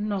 9।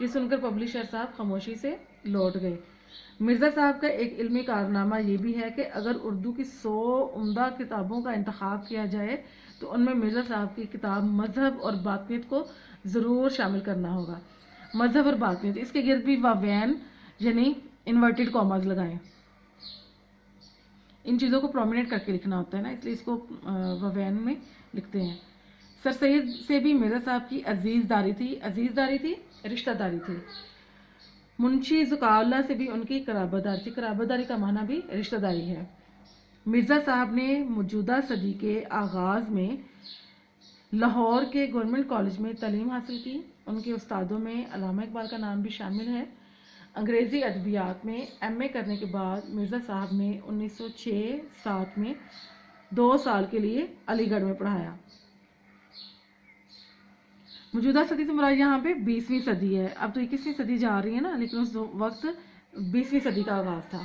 یہ سن کر پبلشر صاحب خاموشی سے لوٹ گئے۔ مرزا صاحب کا ایک علمی کارنامہ یہ بھی ہے کہ اگر اردو کی 100 عمدہ کتابوں کا انتخاب کیا جائے تو ان میں مرزا صاحب کی کتاب مذہب اور باطنیت کو ضرور شامل کرنا ہوگا۔ مذہب اور باطنیت، اس کے گرد بھی واوین یعنی انورٹڈ کاماز لگائیں، ان چیزوں کو پرومیننٹ کر کے لکھنا ہوتا ہے نا، اس لیے اس کو واوین میں لکھتے ہیں۔ سر سید سے بھی مرزا صاحب کی عزیز داری تھی، رشتہ داری تھی۔ منشی ذکاء اللہ سے بھی ان کی قرابت داری تھی، قرابت داری کا معنی بھی رشتہ داری ہے۔ مرزا صاحب نے موجودہ صدی کے آغاز میں لاہور کے گورنمنٹ کالج میں تعلیم حاصل کی۔ ان کے استادوں میں علامہ اقبال کا نام بھی شامل ہے۔ انگریزی ادبیات میں ایم اے کرنے کے بعد مرزا صاحب نے 1906-07 میں 2 سال کے لیے علی گڑھ میں پڑھایا۔ موجودہ صدی سے مراد یہاں پہ 20ویں صدی ہے، اب تو 21ویں صدی جا رہی ہے نا، لیکن اس وقت 20ویں صدی کا آغاز تھا۔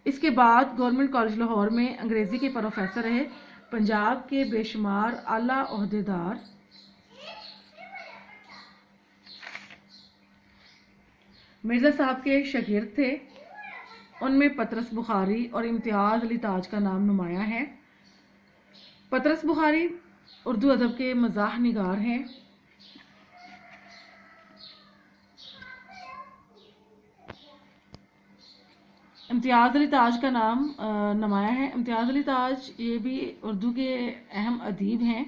اس کے بعد گورنمنٹ کالج لاہور میں انگریزی کے پروفیسر رہے۔ پنجاب کے بے شمار اعلیٰ عہدیدار مرزا صاحب کے شاگرد تھے، ان میں پطرس بخاری اور امتیاز علی تاج کا نام نمایاں ہے۔ پطرس بخاری اردو ادب کے مزاح نگار ہیں۔ امتیاز علی تاج کا نام نمایاں ہے۔ امتیاز علی تاج یہ بھی اردو کے اہم ادیب ہیں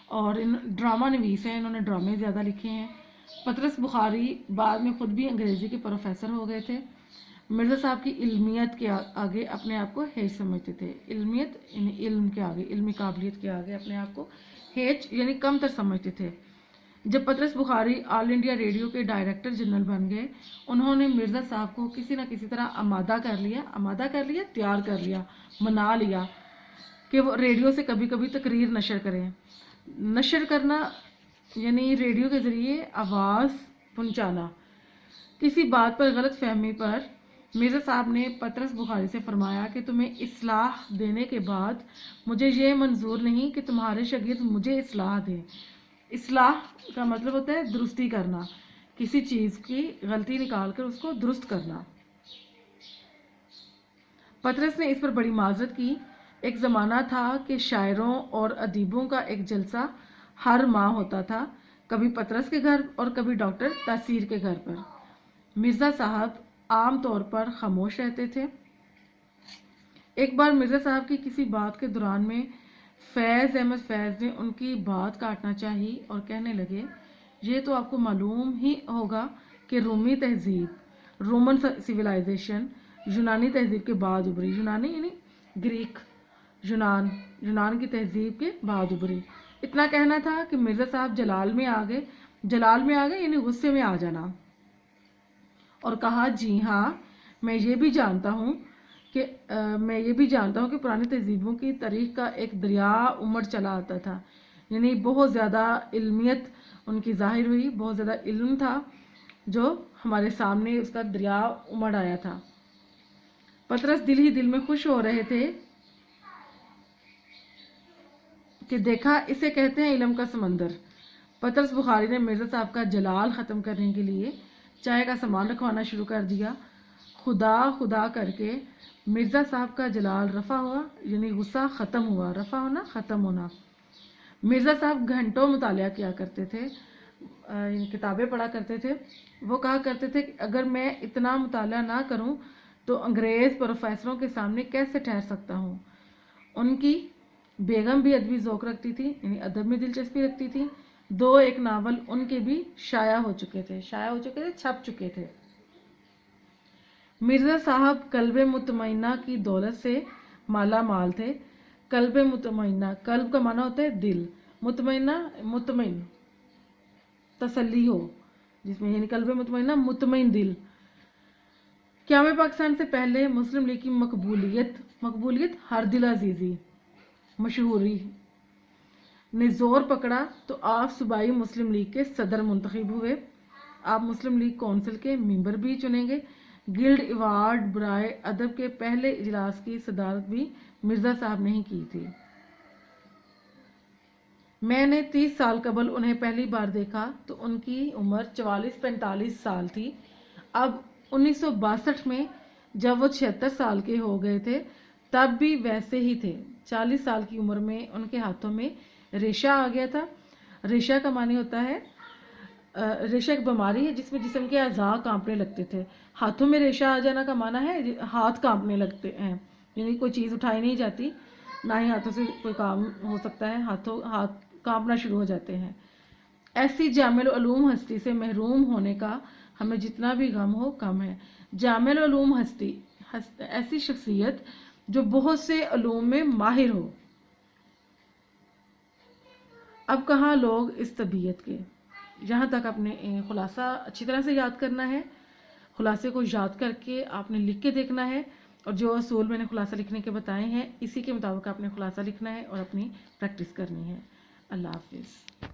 اور ڈرامہ نویس ہیں، انہوں نے ڈرامے زیادہ لکھے ہیں۔ پطرس بخاری بعد میں خود بھی انگریزی کے پروفیسر ہو گئے تھے۔ مرزا صاحب کی علمیت کے آگے اپنے آپ کو ہیچ سمجھتے تھے۔ علمیت یعنی علم کے آگے، علمی قابلیت کے آگے اپنے آپ کو ہیچ یعنی کم تر سمجھتے تھے۔ جب پطرس بخاری آل انڈیا ریڈیو کے ڈائریکٹر جنرل بن گئے، انہوں نے مرزا صاحب کو کسی نہ کسی طرح آمادہ کر لیا، تیار کر لیا، منا لیا کہ وہ ریڈیو سے کبھی کبھی تقریر نشر کریں۔ نشر کرنا یعنی ریڈیو کے ذریعے آواز پہنچانا۔ کسی بات پر غلط فہمی پر مرزا صاحب نے پطرس بخاری سے فرمایا کہ تمہیں اصلاح دینے کے بعد مجھے یہ منظور نہیں کہ تمہارے شاگرد مجھے اصلاح دیں۔ اصلاح کا مطلب ہوتا ہے درستی کرنا، کسی چیز کی غلطی نکال کر اس کو درست کرنا۔ پطرس نے اس پر بڑی معذرت کی۔ ایک زمانہ تھا کہ شاعروں اور ادیبوں کا ایک جلسہ ہر ماہ ہوتا تھا، کبھی پطرس کے گھر اور کبھی ڈاکٹر تاثیر کے گھر پر۔ مرزا صاحب عام طور پر خاموش رہتے تھے۔ ایک بار مرزا صاحب کی کسی بات کے دوران میں فیض احمد فیض نے ان کی بات کاٹنا چاہی اور کہنے لگے، یہ تو آپ کو معلوم ہی ہوگا کہ رومی تہذیب، رومن سیولائزیشن یونانی تہذیب کے بعد ابھری۔ یونانی یعنی گریک، یونان کی تہذیب کے بعد ابھری۔ اتنا کہنا تھا کہ مرزا صاحب جلال میں آ گئے یعنی غصے میں آ جانا، اور کہا جی ہاں میں یہ بھی جانتا ہوں کہ پرانی تہذیبوں کی تاریخ کا ایک دریا امڑ چلا آتا تھا، یعنی بہت زیادہ علمیت ان کی ظاہر ہوئی، بہت زیادہ علم تھا جو ہمارے سامنے اس کا دریا امڑ آیا تھا۔ پطرس دل ہی دل میں خوش ہو رہے تھے کہ دیکھا اسے کہتے ہیں علم کا سمندر۔ پطرس بخاری نے مرزا صاحب کا جلال ختم کرنے کے لیے چائے کا سامان رکھوانا شروع کر دیا۔ خدا کر کے مرزا صاحب کا جلال رفع ہوا، یعنی غصہ ختم ہوا، رفع ہونا ختم ہونا۔ مرزا صاحب گھنٹوں مطالعہ کیا کرتے تھے، کتابیں پڑھا کرتے تھے۔ وہ کہا کرتے تھے کہ اگر میں اتنا مطالعہ نہ کروں تو انگریز پروفیسروں کے سامنے کیسے ٹھہر سکتا ہوں۔ ان کی بیگم بھی ادبی ذوق رکھتی تھی، یعنی ادب میں دلچسپی رکھتی تھی۔ 2 ناول ان کے بھی شائع ہو چکے تھے، چھپ چکے تھے۔ مرزا صاحب قلب مطمئنہ کی دولت سے مالا مال تھے۔ قلب مطمئنہ، قلب کا معنی ہوتا ہے دل، مطمئن تسلی ہو جس میں، یعنی قلب مطمئنہ مطمئن دل۔ قیام پاکستان سے پہلے مسلم لیگ کی مقبولیت ہر دل عزیزی، مشہوری نے زور پکڑا تو آپ صوبائی مسلم لیگ کے صدر منتخب ہوئے۔ آپ مسلم لیگ کونسل کے ممبر بھی چنیں گے۔ گلڈ ایوارڈ برائے ادب کے پہلے اجلاس کی صدارت بھی مرزا صاحب نے ہی کی تھی۔ میں نے 30 سال قبل انہیں پہلی بار دیکھا تو ان کی عمر 44-45 سال تھی. اب 1962 میں جب وہ 76 سال کے ہو گئے تھے تب بھی ویسے ہی تھے. 40 سال کی عمر میں ان کے ہاتھوں میں ریشہ آ گیا تھا. ریشہ کا معنی ہوتا ہے ریشہ ایک بیماری ہے جس میں جسم کے اعضاء کانپنے لگتے تھے. ہاتھوں میں ریشہ آ جانا کا معنی ہے ہاتھ کانپنے لگتے ہیں، یعنی کوئی چیز اٹھائی نہیں جاتی، نہ ہی ہاتھوں سے کوئی کام ہو سکتا ہے، ہاتھ کانپنا شروع ہو جاتے ہیں. ایسی جامع العلوم ہستی سے محروم ہونے کا ہمیں جتنا بھی غم ہو کم ہے. جامع العلوم ہستی ایسی شخصیت جو بہت سے علوم میں ماہر ہو. اب کہاں لوگ اس طبیعت کے. یہاں تک اپنے خلاصہ اچھی طرح سے یاد کرنا ہے. خلاصے کو یاد کر کے آپ نے لکھ کے دیکھنا ہے، اور جو اصول میں نے خلاصہ لکھنے کے بتائے ہیں اسی کے مطابق آپ نے خلاصہ لکھنا ہے اور اپنی پریکٹس کرنی ہے. اللہ حافظ.